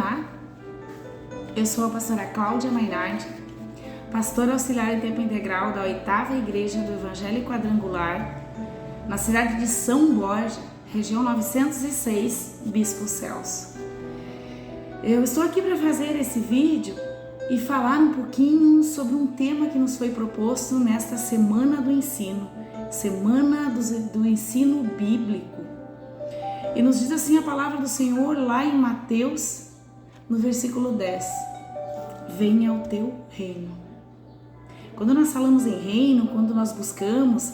Olá, eu sou a pastora Cláudia Mainardi, pastora auxiliar em tempo integral da 8ª Igreja do Evangelho Quadrangular, na cidade de São Borja, região 906, Bispo Celso. Eu estou aqui para fazer esse vídeo e falar um pouquinho sobre um tema que nos foi proposto nesta Semana do Ensino, Semana do Ensino Bíblico. E nos diz assim a palavra do Senhor lá em Mateus, no versículo 10. Venha o teu reino. Quando nós falamos em reino, quando nós buscamos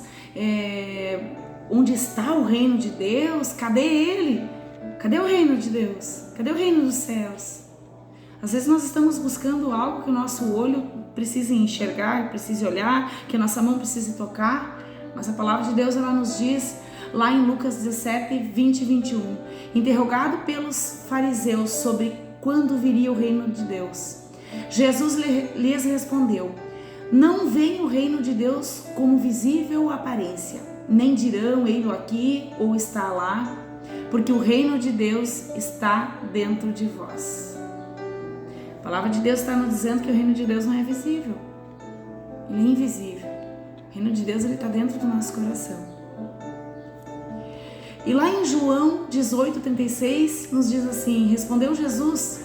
onde está o reino de Deus, cadê ele? Cadê o reino de Deus? Cadê o reino dos céus? Às vezes nós estamos buscando algo que o nosso olho precise enxergar, precise olhar, que a nossa mão precise tocar, mas a palavra de Deus ela nos diz lá em Lucas 17, 20 e 21, interrogado pelos fariseus sobre quando viria o reino de Deus, Jesus lhes respondeu: não vem o reino de Deus como visível aparência, nem dirão ei-lo aqui ou está lá, porque o reino de Deus está dentro de vós. A palavra de Deus está nos dizendo que o reino de Deus não é visível, ele é invisível. O reino de Deus está dentro do nosso coração. E lá em João 18:36 nos diz assim: respondeu Jesus: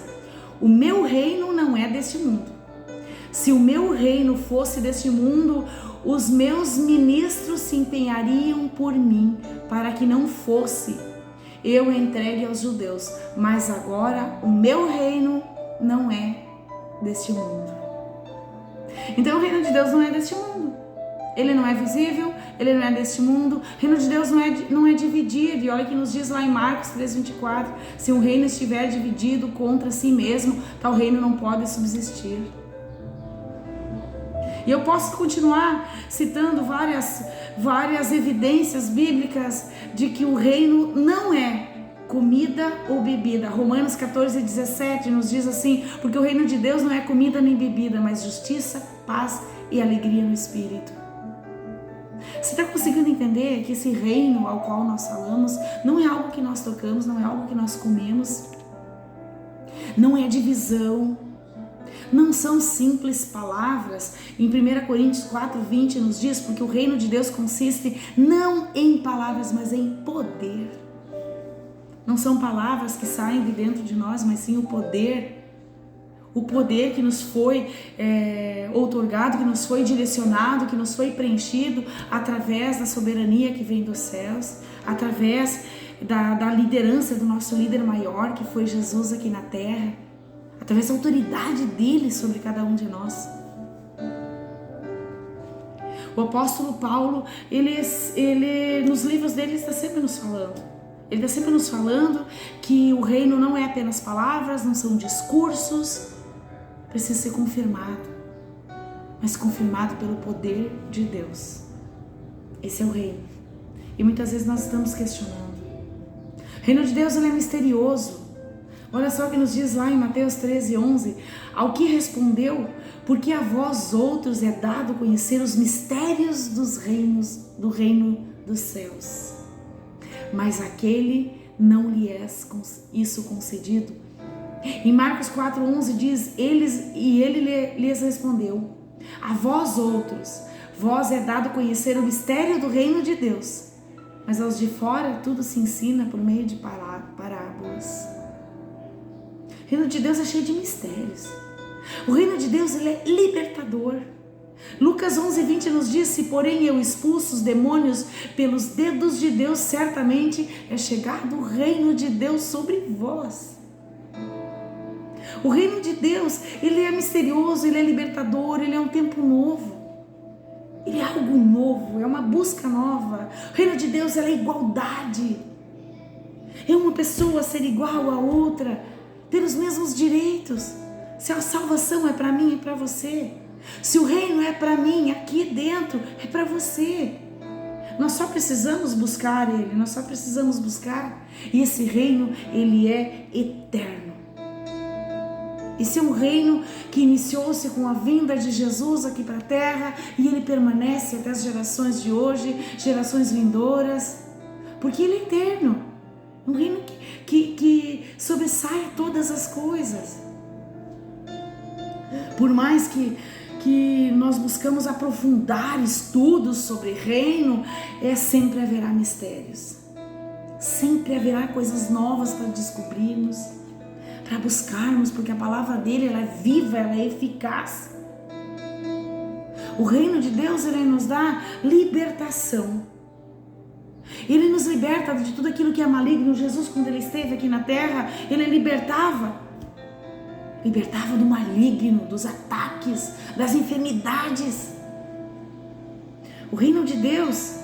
o meu reino não é deste mundo. Se o meu reino fosse deste mundo, os meus ministros se empenhariam por mim, para que não fosse eu entregue aos judeus. Mas agora o meu reino não é deste mundo. Então o reino de Deus não é deste mundo. Ele não é visível, ele não é deste mundo. O reino de Deus não é dividido. E olha que nos diz lá em Marcos 3:24, se um reino estiver dividido contra si mesmo, tal reino não pode subsistir. E eu posso continuar citando várias evidências bíblicas de que o reino não é comida ou bebida. Romanos 14:17 nos diz assim: porque o reino de Deus não é comida nem bebida, mas justiça, paz e alegria no Espírito. Você está conseguindo entender que esse reino ao qual nós falamos não é algo que nós tocamos, não é algo que nós comemos, não é divisão, não são simples palavras. Em 1 Coríntios 4:20 nos diz: porque o reino de Deus consiste não em palavras, mas em poder. Não são palavras que saem de dentro de nós, mas sim o poder. O poder que nos foi outorgado, que nos foi direcionado, que nos foi preenchido através da soberania que vem dos céus, através da liderança do nosso líder maior, que foi Jesus aqui na terra, através da autoridade dele sobre cada um de nós. O apóstolo Paulo, ele nos livros dele está sempre nos falando. Ele está sempre nos falando que o reino não é apenas palavras, não são discursos, precisa ser confirmado, mas confirmado pelo poder de Deus. Esse é o reino. E muitas vezes nós estamos questionando. O reino de Deus ele é misterioso. Olha só o que nos diz lá em Mateus 13:11. Ao que respondeu: porque a vós outros é dado conhecer os mistérios do reino dos céus, mas àquele não lhe é isso concedido. Em Marcos 4:11 diz: ele lhes respondeu: a vós outros, vós é dado conhecer o mistério do reino de Deus, mas aos de fora tudo se ensina por meio de parábolas. O reino de Deus é cheio de mistérios. O reino de Deus ele é libertador. Lucas 11:20 nos diz: se porém eu expulso os demônios pelos dedos de Deus, certamente é chegado o reino de Deus sobre vós. O reino de Deus, ele é misterioso, ele é libertador, ele é um tempo novo. Ele é algo novo, é uma busca nova. O reino de Deus, ela é igualdade. É uma pessoa ser igual a outra, ter os mesmos direitos. Se a salvação é para mim, é para você. Se o reino é para mim, aqui dentro, é para você. Nós só precisamos buscar ele, nós só precisamos buscar. E esse reino, ele é eterno. Esse é um reino que iniciou-se com a vinda de Jesus aqui para a terra e ele permanece até as gerações de hoje, gerações vindouras, porque ele é eterno. Um reino que sobressai todas as coisas. Por mais que nós buscamos aprofundar estudos sobre reino, sempre haverá mistérios. Sempre haverá coisas novas para descobrirmos, para buscarmos, porque a palavra dele ela é viva, ela é eficaz. O reino de Deus, ele nos dá libertação. Ele nos liberta de tudo aquilo que é maligno. Jesus, quando ele esteve aqui na terra, ele libertava do maligno, dos ataques, das enfermidades. O reino de Deus,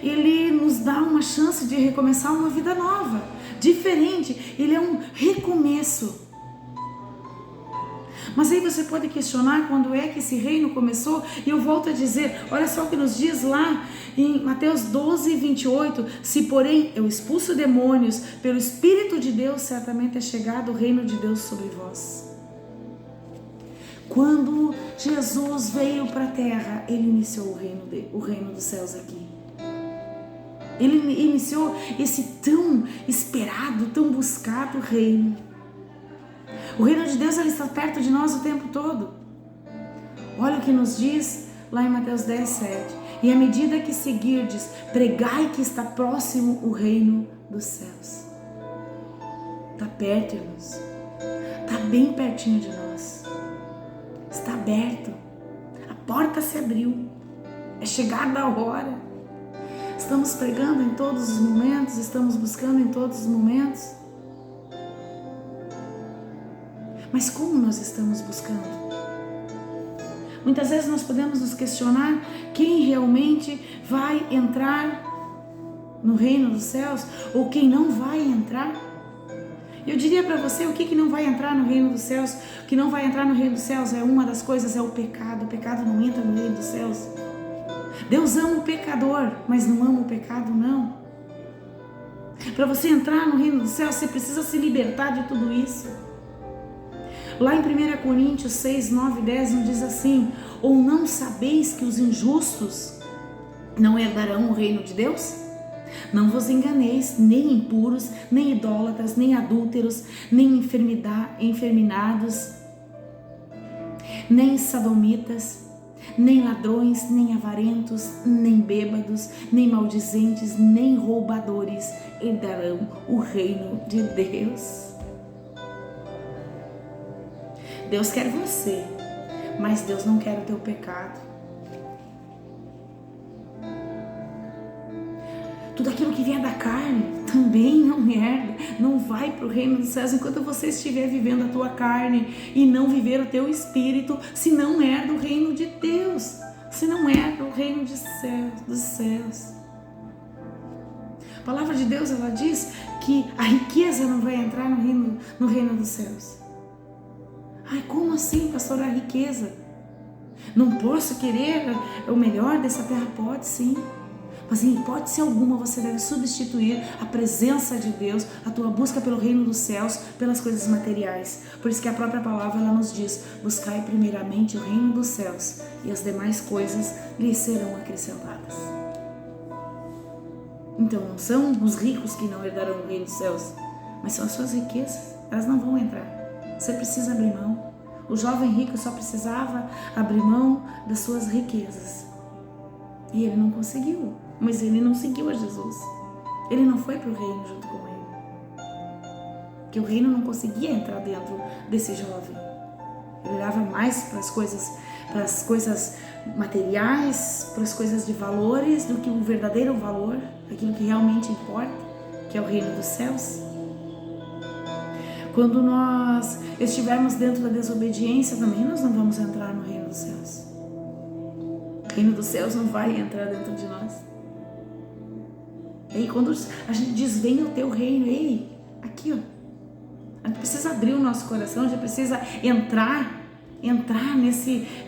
ele nos dá uma chance de recomeçar uma vida nova, diferente. Ele é um recomeço. Mas aí você pode questionar quando é que esse reino começou. E eu volto a dizer, olha só o que nos diz lá em Mateus 12, 28. Se porém eu expulso demônios pelo Espírito de Deus, certamente é chegado o reino de Deus sobre vós. Quando Jesus veio para a terra, ele iniciou o reino dos céus aqui. Ele iniciou esse tão esperado, tão buscado reino. O reino de Deus, ele está perto de nós o tempo todo. Olha o que nos diz lá em Mateus 10, 7. E à medida que seguirdes, pregai que está próximo o reino dos céus. Está perto, irmãos. Está bem pertinho de nós. Está aberto. A porta se abriu. É chegada a hora. Estamos pregando em todos os momentos. Estamos buscando em todos os momentos. Mas como nós estamos buscando? Muitas vezes nós podemos nos questionar quem realmente vai entrar no reino dos céus ou quem não vai entrar. Eu diria para você o que não vai entrar no reino dos céus. O que não vai entrar no reino dos céus é uma das coisas, é o pecado. O pecado não entra no reino dos céus. Deus ama o pecador, mas não ama o pecado, não. Para você entrar no reino dos céus, você precisa se libertar de tudo isso. Lá em 1 Coríntios 6, 9 e 10 nos diz assim: ou não sabeis que os injustos não herdarão o reino de Deus? Não vos enganeis, nem impuros, nem idólatras, nem adúlteros, nem enferminados, nem sodomitas, nem ladrões, nem avarentos, nem bêbados, nem maldizentes, nem roubadores herdarão o reino de Deus. Deus quer você, mas Deus não quer o teu pecado. Tudo aquilo que vier da carne também não herda, não vai para o reino dos céus enquanto você estiver vivendo a tua carne e não viver o teu espírito, se não herda o reino de Deus, se não herda o reino dos céus. A palavra de Deus, ela diz que a riqueza não vai entrar no reino dos céus. Ai, como assim, pastor, a riqueza? Não posso querer o melhor dessa terra? Pode sim. Mas em hipótese alguma você deve substituir a presença de Deus, a tua busca pelo reino dos céus, pelas coisas materiais. Por isso que a própria palavra ela nos diz: buscai primeiramente o reino dos céus e as demais coisas lhes serão acrescentadas. Então não são os ricos que não herdarão o reino dos céus, mas são as suas riquezas, elas não vão entrar. Você precisa abrir mão. O jovem rico só precisava abrir mão das suas riquezas. E ele não conseguiu. Mas ele não seguiu a Jesus. Ele não foi para o reino junto com ele. Porque o reino não conseguia entrar dentro desse jovem. Ele olhava mais para as coisas materiais, para as coisas de valores, do que o verdadeiro valor, aquilo que realmente importa, que é o reino dos céus. Quando nós estivermos dentro da desobediência, também nós não vamos entrar no reino dos céus. O reino dos céus não vai entrar dentro de nós. E aí quando a gente diz: venha o teu reino, ei, aqui ó, a gente precisa abrir o nosso coração, a gente precisa entrar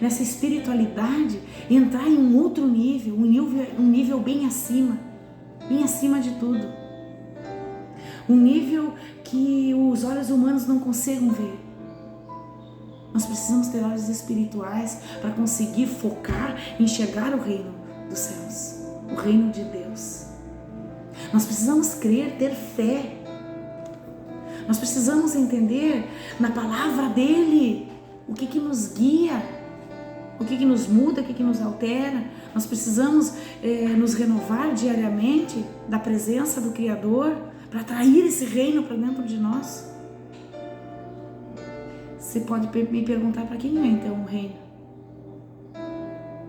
nessa espiritualidade, entrar em um outro nível, um nível bem acima de tudo. Um nível que os olhos humanos não conseguem ver. Nós precisamos ter olhos espirituais para conseguir focar e enxergar o reino dos céus, o reino de Deus. Nós precisamos crer, ter fé Nós precisamos entender na palavra dele o que nos guia, o que nos muda, o que nos altera. Nós precisamos nos renovar diariamente da presença do Criador para atrair esse reino para dentro de nós. Você pode me perguntar para quem é então o reino?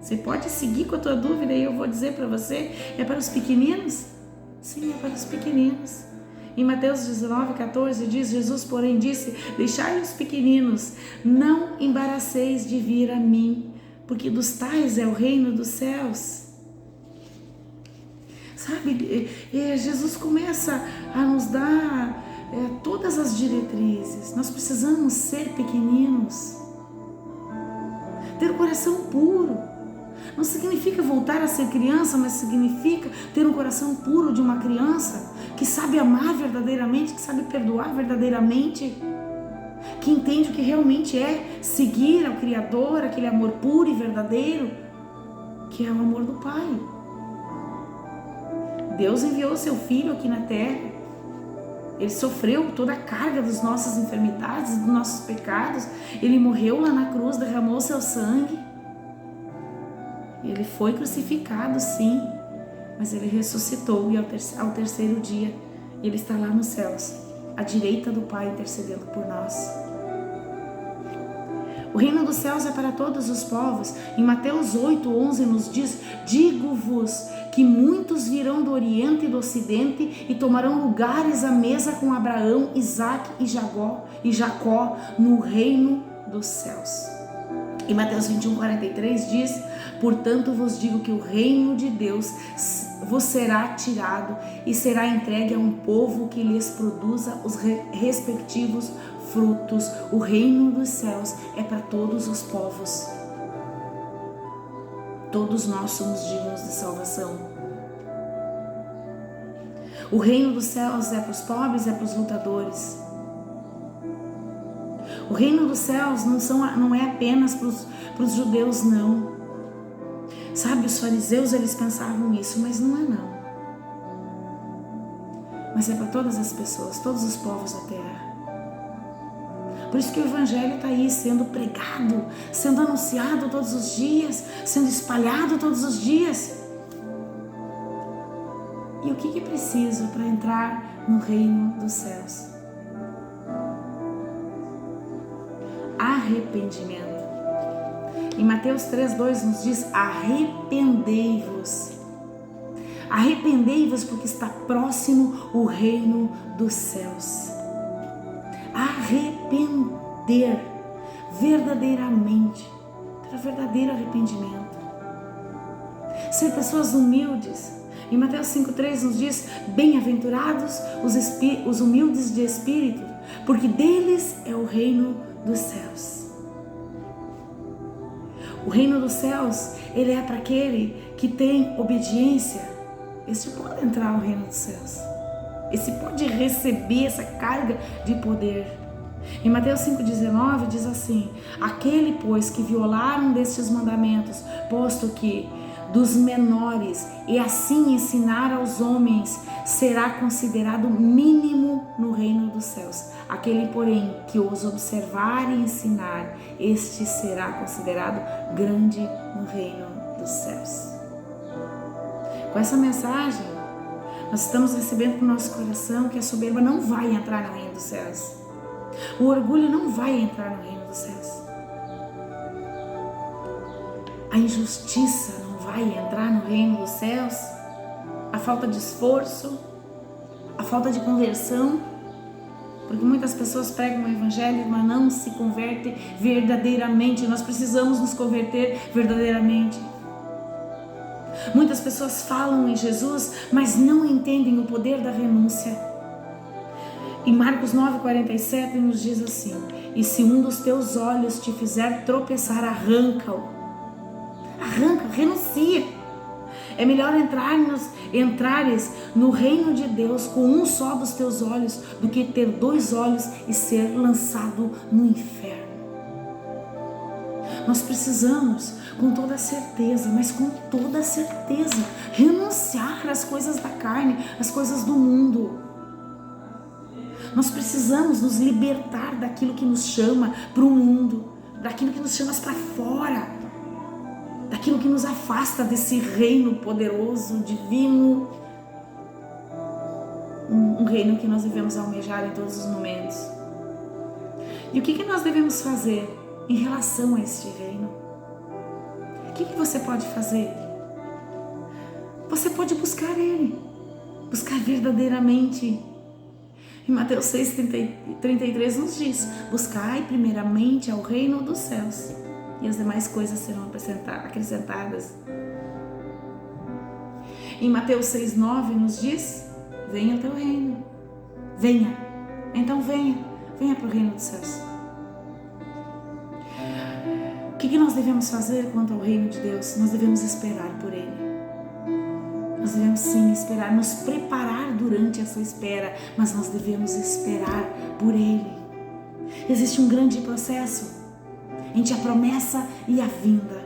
Você pode seguir com a tua dúvida e eu vou dizer para você, é para os pequeninos? Sim, é para os pequeninos. Em Mateus 19:14 diz, Jesus porém disse, deixai os pequeninos, não embaraceis de vir a mim, porque dos tais é o reino dos céus. Sabe, Jesus começa a nos dar todas as diretrizes. Nós precisamos ser pequeninos, ter o coração puro. Não significa voltar a ser criança, mas significa ter um coração puro de uma criança que sabe amar verdadeiramente, que sabe perdoar verdadeiramente, que entende o que realmente é seguir ao Criador, aquele amor puro e verdadeiro, que é o amor do Pai. Deus enviou seu Filho aqui na terra. Ele sofreu toda a carga das nossas enfermidades, dos nossos pecados. Ele morreu lá na cruz, derramou seu sangue. Ele foi crucificado, sim, mas ele ressuscitou e ao terceiro dia ele está lá nos céus, à direita do Pai, intercedendo por nós. O reino dos céus é para todos os povos. Em Mateus 8:11 nos diz, digo-vos que muitos virão do Oriente e do Ocidente e tomarão lugares à mesa com Abraão, Isaque e Jacó no reino dos céus. Em Mateus 21:43 diz, portanto vos digo que o reino de Deus vos será tirado e será entregue a um povo que lhes produza os respectivos frutos. O reino dos céus é para todos os povos. Todos nós somos dignos de salvação. O reino dos céus é para os pobres, é para os lutadores. O reino dos céus não é apenas para os judeus, não. Sabe, os fariseus, eles pensavam isso, mas não é não. Mas é para todas as pessoas, todos os povos da terra. Por isso que o Evangelho está aí sendo pregado, sendo anunciado todos os dias, sendo espalhado todos os dias. E o que é preciso para entrar no reino dos céus? Arrependimento. Em Mateus 3:2 nos diz, arrependei-vos. Arrependei-vos porque está próximo o reino dos céus. Arrepender verdadeiramente, ter verdadeiro arrependimento. Ser pessoas humildes. Em Mateus 5:3 nos diz, bem-aventurados os humildes de espírito, porque deles é o reino dos céus. O reino dos céus, ele é para aquele que tem obediência. Esse pode entrar no reino dos céus. Esse pode receber essa carga de poder. Em Mateus 5:19 diz assim, aquele, pois, que violaram destes mandamentos, posto que dos menores e assim ensinar aos homens, será considerado mínimo no reino dos céus. Aquele, porém, que os observar e ensinar, este será considerado grande no reino dos céus. Com essa mensagem, nós estamos recebendo para o nosso coração que a soberba não vai entrar no reino dos céus. O orgulho não vai entrar no reino dos céus. A injustiça não vai entrar no reino dos céus. A falta de esforço, a falta de conversão, porque muitas pessoas pregam o Evangelho, mas não se convertem verdadeiramente. Nós precisamos nos converter verdadeiramente. Muitas pessoas falam em Jesus, mas não entendem o poder da renúncia. Em Marcos 9:47 nos diz assim, e se um dos teus olhos te fizer tropeçar, arranca-o. Arranca, renuncia. É melhor entrares no reino de Deus com um só dos teus olhos do que ter 2 olhos e ser lançado no inferno. Nós precisamos, com toda certeza, mas com toda certeza, renunciar às coisas da carne, às coisas do mundo. Nós precisamos nos libertar daquilo que nos chama para o mundo, daquilo que nos chama para fora, daquilo que nos afasta desse reino poderoso, divino, um reino que nós devemos almejar em todos os momentos. E o que nós devemos fazer em relação a este reino? O que você pode fazer? Você pode buscar Ele, buscar verdadeiramente. Em Mateus 6,33 nos diz: buscai primeiramente ao reino dos céus, e as demais coisas serão acrescentadas. Em Mateus 6,9 nos diz: venha o teu reino, venha, então venha para o reino dos céus. O que nós devemos fazer quanto ao reino de Deus? Nós devemos esperar por Ele. Nós devemos sim esperar, nos preparar durante essa espera, mas nós devemos esperar por Ele. Existe um grande processo entre a promessa e a vinda.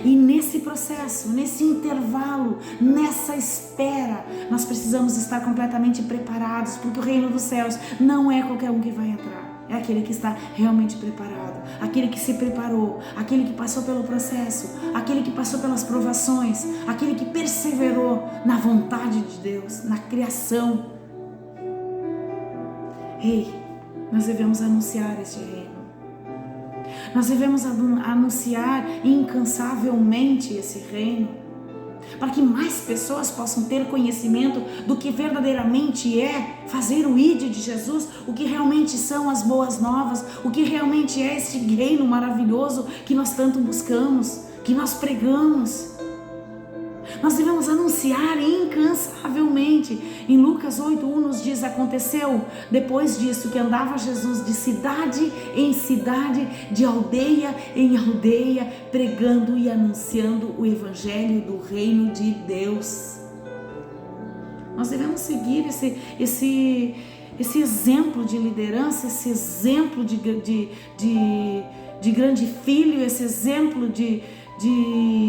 E nesse processo, nesse intervalo, nessa espera, nós precisamos estar completamente preparados, porque o reino dos céus não é qualquer um que vai entrar. É aquele que está realmente preparado, aquele que se preparou, aquele que passou pelo processo, aquele que passou pelas provações, aquele que perseverou na vontade de Deus, na criação. Ei, nós devemos anunciar este reino. Nós devemos anunciar incansavelmente esse reino, para que mais pessoas possam ter conhecimento do que verdadeiramente é fazer o ID de Jesus, o que realmente são as boas novas, o que realmente é este reino maravilhoso que nós tanto buscamos, que nós pregamos. Nós devemos anunciar incansavelmente. Em Lucas 8:1 nos diz: aconteceu depois disso que andava Jesus de cidade em cidade, de aldeia em aldeia, pregando e anunciando o evangelho do reino de Deus. Nós devemos seguir esse exemplo de liderança, esse exemplo de grande filho, esse exemplo de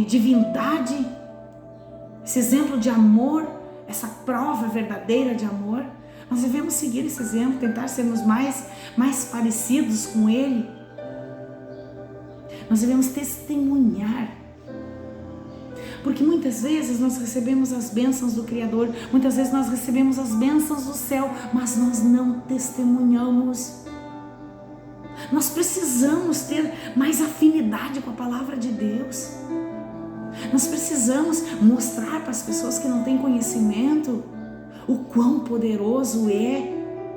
divindade, esse exemplo de amor, essa prova verdadeira de amor. Nós devemos seguir esse exemplo, tentar sermos mais parecidos com Ele. Nós devemos testemunhar, porque muitas vezes nós recebemos as bênçãos do Criador, muitas vezes nós recebemos as bênçãos do céu, mas nós não testemunhamos. Nós precisamos ter mais afinidade com a palavra de Deus. Nós precisamos mostrar para as pessoas que não têm conhecimento o quão poderoso é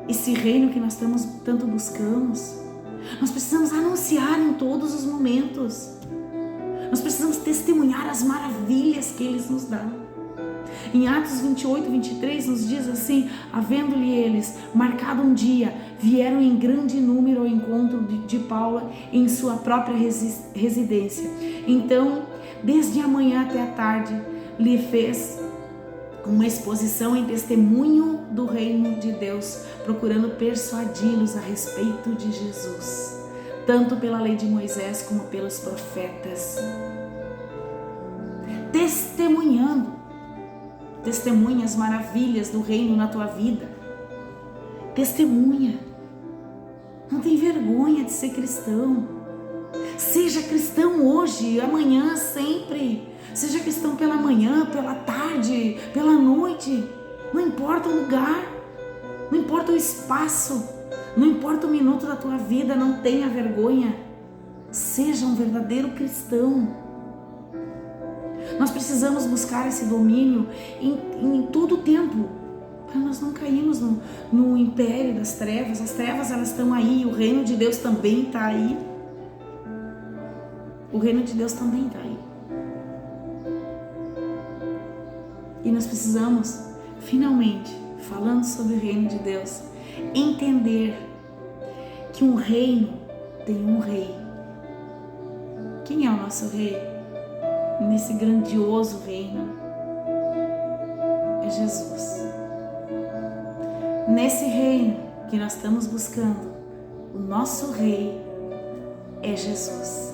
esse reino que nós tanto buscamos. Nós precisamos anunciar em todos os momentos. Nós precisamos testemunhar as maravilhas que Ele nos dá. Em Atos 28:23 nos diz assim: havendo-lhe eles marcado um dia, vieram em grande número ao encontro de Paulo em sua própria residência. Então, desde a manhã até a tarde, lhe fez uma exposição em testemunho do reino de Deus, procurando persuadi-los a respeito de Jesus, tanto pela lei de Moisés como pelos profetas. Testemunha as maravilhas do reino na tua vida. Testemunha. Não tem vergonha de ser cristão. Seja cristão hoje, amanhã, sempre. Seja cristão pela manhã, pela tarde, pela noite. Não importa o lugar, não importa o espaço, não importa o minuto da tua vida, não tenha vergonha. Seja um verdadeiro cristão. Nós precisamos buscar esse domínio em todo o tempo, para nós não cairmos no império das trevas. As trevas, elas estão aí, o reino de Deus também está aí. O reino de Deus também está aí. E nós precisamos, finalmente, falando sobre o reino de Deus, entender que um reino tem um rei. Quem é o nosso rei? Nesse grandioso reino é Jesus. Nesse reino que nós estamos buscando, o nosso rei é Jesus.